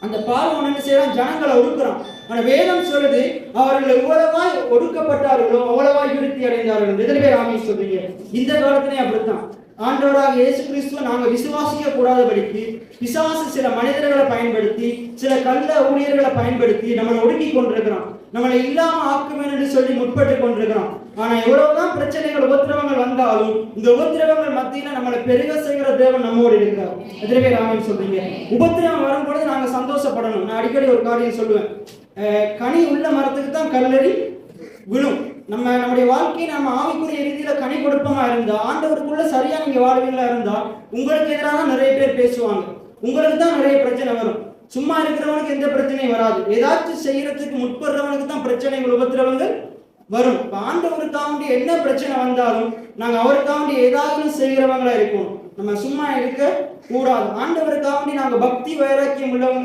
அந்த பார்வோன் என்ன செய்யறான்? ஜனங்களை ஒடுக்குறான். ஆனா வேதம் சொல்லுது, அவர்கள் எவ்வளவாய் ஒடுக்கப்பட்டார்களோ அவ்வளவாய் விருத்தி அடைந்தார்கள். எத்தனை பேர் ஆமீன் சொல்றீங்க? இந்த காலத்திலே அப்படித்தான். ஆண்டவராக இயேசு கிறிஸ்துவ நாங்கள் விசுவாசிக்க கூடாதபடிக்கு பிசாசு சில மனிதர்களை பயன்படுத்தி, சில கள்ள ஊழியர்களை பயன்படுத்தி நம்மளை ஒடுக்கி கொண்டிருக்கிறான். நம்மளை இல்லாம ஆக்குவேன் என்று சொல்லி முற்பட்டு கொண்டிருக்கிறோம். ஆனா எவ்வளவுதான் பிரச்சனைகள் உபத்திரவங்கள் வந்தாலும் இந்த உபத்திரவங்கள் மத்தியில நம்மளை பெருக செய்கிற தேவன் நம்மோடு இருக்கிறார். எத்தனை பேர் ஆமென் சொல்றீங்க? உபத்திரவம் வரும்பொழுது நாங்க சந்தோஷப்படணும். நான் அடிக்கடி ஒரு காரியம் சொல்லுவேன், கனி உள்ள மரத்துக்கு தான் கல்லறி விழும். நம்முடைய வாழ்க்கையை நம்ம ஆவிக்குரிய ரீதியில கனி கொடுப்பமா இருந்தா, ஆண்டவருக்குள்ள சரியா நீங்க வாழ்வீங்களா இருந்தா, உங்களுக்கு எதிராக நிறைய பேர் பேசுவாங்க, உங்களுக்கு தான் நிறைய பிரச்சனை வரும். சும்மா இருக்கிறவனுக்கு எந்த பிரச்சனையும் வராது. ஏதாச்சும் செய்யறதுக்கு முற்படுறவனுக்கு தான் பிரச்சனைகள் உபத்திரவங்கள் வரும். ஆண்டவருக்காண்டி என்ன பிரச்சனை வந்தாலும் நாங்க அவருக்காண்டி ஏதாவது செய்கிறவங்களா இருக்கணும். நம்ம சும்மா இருக்க கூடாது. ஆண்டவருக்காண்டி நாங்க பக்தி வைராக்கியம் உள்ளவங்களா